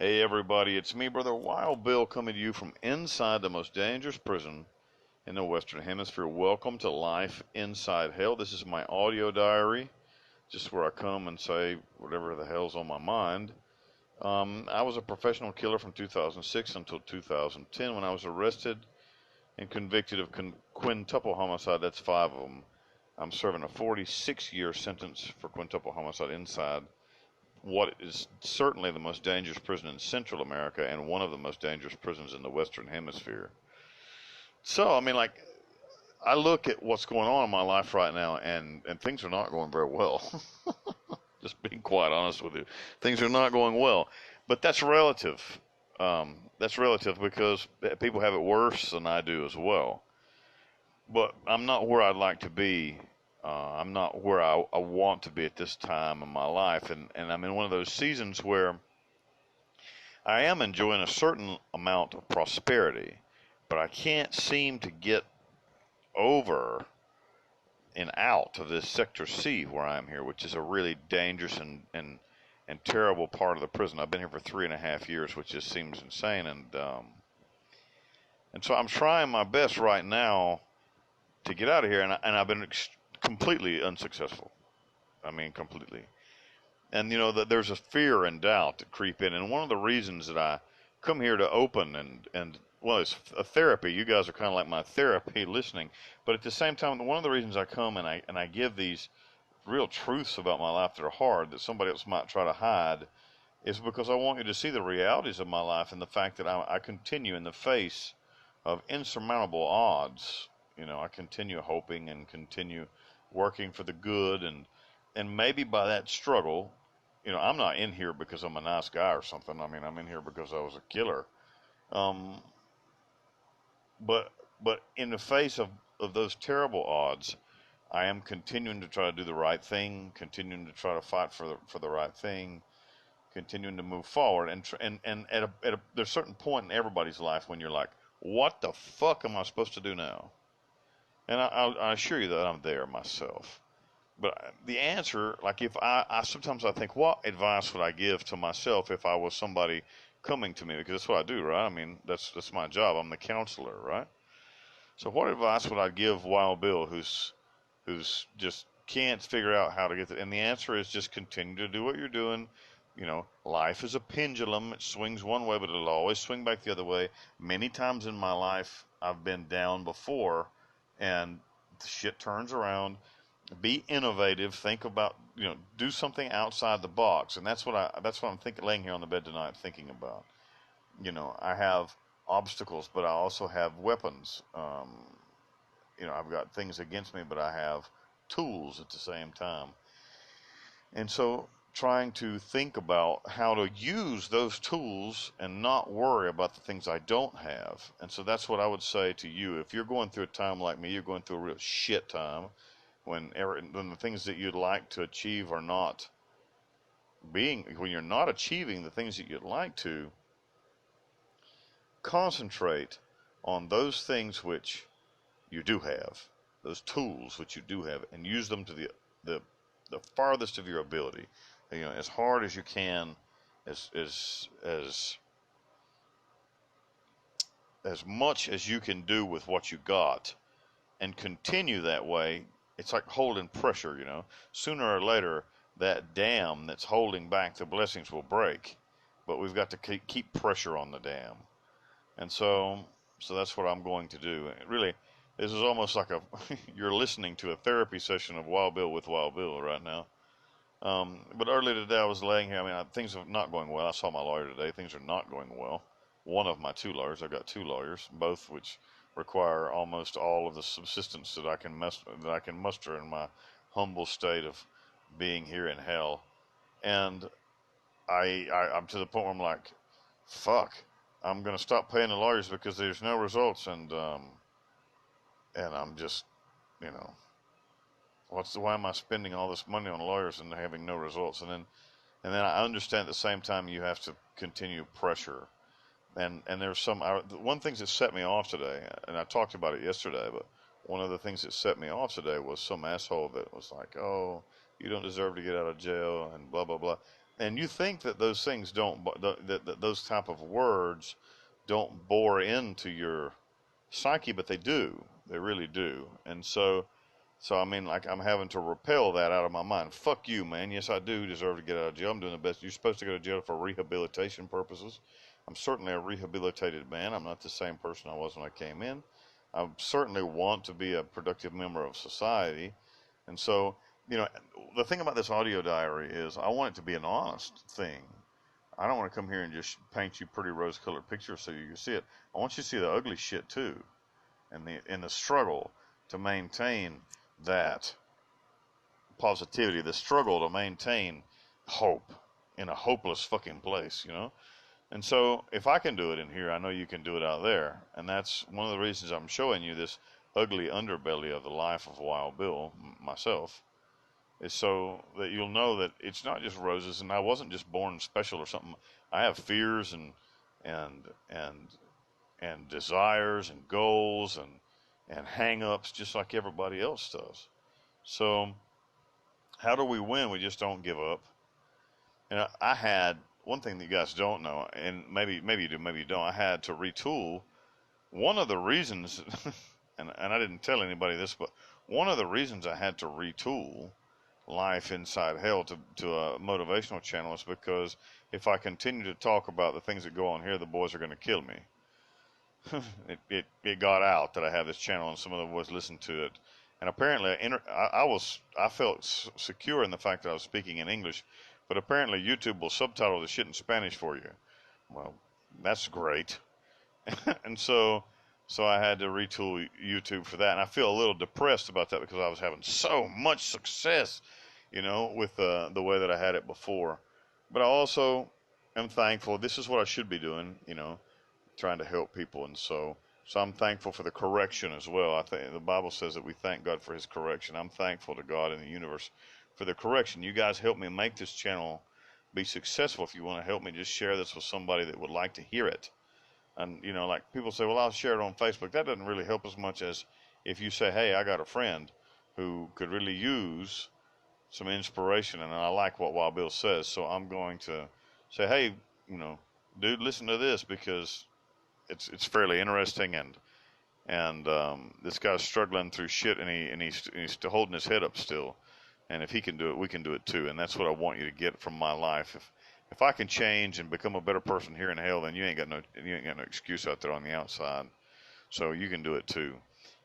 Hey everybody, it's me, Brother Wild Bill, coming to you from inside the most dangerous prison in the Western Hemisphere. Welcome to Life Inside Hell. This is my audio diary, just where I come and say whatever the hell's on my mind. I was a professional killer from 2006 until 2010 when I was arrested and convicted of quintuple homicide. That's 5 of them. I'm serving a 46-year sentence for quintuple homicide inside what is certainly the most dangerous prison in Central America and one of the most dangerous prisons in the Western Hemisphere. So, I mean, like, I look at what's going on in my life right now, and things are not going very well. Just being quite honest with you. Things are not going well. But that's relative. That's relative because people have it worse than I do as well. But I'm not where I'd like to be. I'm not where I want to be at this time in my life. And I'm in one of those seasons where I am enjoying a certain amount of prosperity, but I can't seem to get over and out of this Sector C where I'm here, which is a really dangerous and terrible part of the prison. I've been here for 3.5 years, which just seems insane. And so I'm trying my best right now to get out of here, and I've been completely unsuccessful. I mean, completely. And you know that there's a fear and doubt that creep in, and one of the reasons that I come here to open and well, it's a therapy. You guys are kind of like my therapy listening, but at the same time, one of the reasons I come and I give these real truths about my life that are hard that somebody else might try to hide is because I want you to see the realities of my life and the fact that I continue in the face of insurmountable odds. You know, I continue hoping and continue working for the good, and maybe by that struggle, you know, I'm not in here because I'm a nice guy or something. I mean, I'm in here because I was a killer. Um, but in the face of those terrible odds, I am continuing to try to do the right thing, continuing to try to fight for the right thing, continuing to move forward, and there's a certain point in everybody's life when you're like, what the fuck am I supposed to do now? And I assure you that I'm there myself. But the answer, like if I sometimes I think, what advice would I give to myself if I was somebody coming to me? Because that's what I do, right? I mean, that's my job. I'm the counselor, right? So what advice would I give Wild Bill, who's just can't figure out how to get it? And the answer is just continue to do what you're doing. You know, life is a pendulum. It swings one way, but it'll always swing back the other way. Many times in my life, I've been down before, and the shit turns around. Be innovative. Think about, you know, do something outside the box, and that's what I'm thinking, laying here on the bed tonight, thinking about. You know, I have obstacles, but I also have weapons. You know, I've got things against me, but I have tools at the same time. And so trying to think about how to use those tools and not worry about the things I don't have. And so that's what I would say to you. If you're going through a time like me, you're going through a real shit time when the things that you'd like to achieve are not when you're not achieving the things that you'd like to, concentrate on those things which you do have, those tools which you do have, and use them to the farthest of your ability. You know, as hard as you can, as much as you can do with what you got, and continue that way. It's like holding pressure, you know. Sooner or later, that dam that's holding back the blessings will break, but we've got to keep pressure on the dam. And so that's what I'm going to do. Really, this is almost like you're listening to a therapy session of Wild Bill with Wild Bill right now. But earlier today I was laying here. I mean, things are not going well. I saw my lawyer today. Things are not going well. One of my two lawyers. I've got two lawyers, both which require almost all of the subsistence that I can muster in my humble state of being here in hell. And I'm to the point where I'm like, fuck, I'm gonna stop paying the lawyers because there's no results, and I'm just, you know, why am I spending all this money on lawyers and having no results? And then I understand at the same time you have to continue pressure. And there's one thing that set me off today, and I talked about it yesterday, but one of the things that set me off today was some asshole that was like, oh, you don't deserve to get out of jail and blah, blah, blah. And you think that those things don't, that those type of words don't bore into your psyche, but they do. They really do. And so I mean, like I'm having to repel that out of my mind. Fuck you, man. Yes, I do deserve to get out of jail. I'm doing the best. You're supposed to go to jail for rehabilitation purposes. I'm certainly a rehabilitated man. I'm not the same person I was when I came in. I certainly want to be a productive member of society. And so, you know, the thing about this audio diary is I want it to be an honest thing. I don't want to come here and just paint you pretty rose-colored pictures so you can see it. I want you to see the ugly shit too, and the struggle to maintain that positivity, the struggle to maintain hope in a hopeless fucking place, you know? And so if I can do it in here, I know you can do it out there. And that's one of the reasons I'm showing you this ugly underbelly of the life of Wild Bill, myself, is so that you'll know that it's not just roses, and I wasn't just born special or something. I have fears and and and desires and goals and hang-ups just like everybody else does. So how do we win? We just don't give up. And I had one thing that you guys don't know, and maybe you do, maybe you don't. I had to retool. One of the reasons, and I didn't tell anybody this, but one of the reasons I had to retool Life Inside Hell to a motivational channel is because if I continue to talk about the things that go on here, the boys are going to kill me. it got out that I have this channel, and some of the boys listened to it, and apparently I felt secure in the fact that I was speaking in English, but apparently YouTube will subtitle the shit in Spanish for you. Well, that's great. And so I had to retool YouTube for that, and I feel a little depressed about that because I was having so much success, you know, with the way that I had it before. But I also am thankful. This is what I should be doing, you know, trying to help people, and so I'm thankful for the correction as well. I think the Bible says that we thank God for His correction. I'm thankful to God in the universe for the correction. You guys help me make this channel be successful. If you want to help me, just share this with somebody that would like to hear it. And, you know, like people say, well, I'll share it on Facebook. That doesn't really help as much as if you say, hey, I got a friend who could really use some inspiration, and I like what Wild Bill says, so I'm going to say, hey, you know, dude, listen to this because it's fairly interesting, and this guy's struggling through shit, and he's holding his head up still. And if he can do it, we can do it too. And that's what I want you to get from my life. If I can change and become a better person here in hell, then you ain't got no excuse out there on the outside. So you can do it too.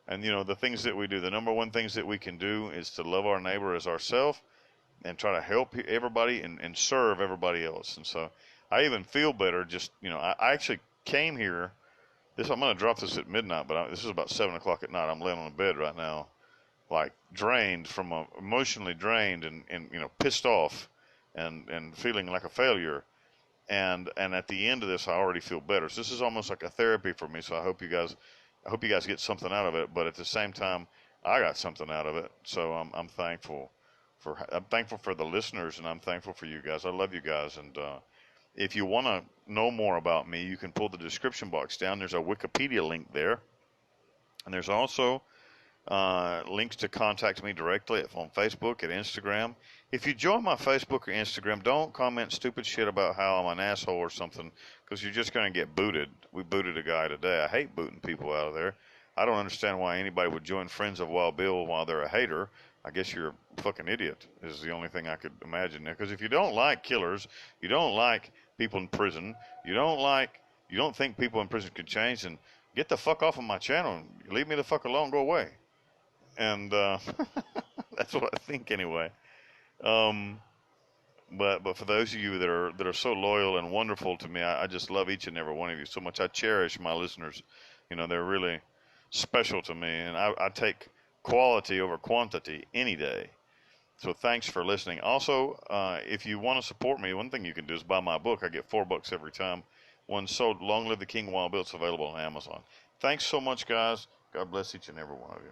And you know, the things that we do, the number one things that we can do is to love our neighbor as ourselves and try to help everybody and serve everybody else. And so I even feel better just, you know, I actually came here. I'm going to drop this at midnight, but this is about 7 o'clock at night. I'm laying on the bed right now, like drained emotionally drained and you know, pissed off and feeling like a failure. And at the end of this, I already feel better. So this is almost like a therapy for me. So I hope you guys get something out of it. But at the same time, I got something out of it. So I'm thankful for the listeners, and I'm thankful for you guys. I love you guys. And if you want to know more about me, you can pull the description box down. There's a Wikipedia link there, and there's also links to contact me directly on Facebook and Instagram. If you join my Facebook or Instagram, don't comment stupid shit about how I'm an asshole or something, because you're just going to get booted. We booted a guy today. I hate booting people out of there. I don't understand why anybody would join Friends of Wild Bill while they're a hater. I guess you're a fucking idiot is the only thing I could imagine there. Because if you don't like killers, you don't like people in prison, you don't think people in prison can change, then get the fuck off of my channel and leave me the fuck alone, go away. And that's what I think anyway. But for those of you that are so loyal and wonderful to me, I just love each and every one of you so much. I cherish my listeners. You know, they're really special to me, and I take quality over quantity any day. So thanks for listening. Also, if you want to support me, one thing you can do is buy my book. I get $4 every time one's sold. Long Live the King, Wild Bill. It's available on Amazon. Thanks so much, guys. God bless each and every one of you.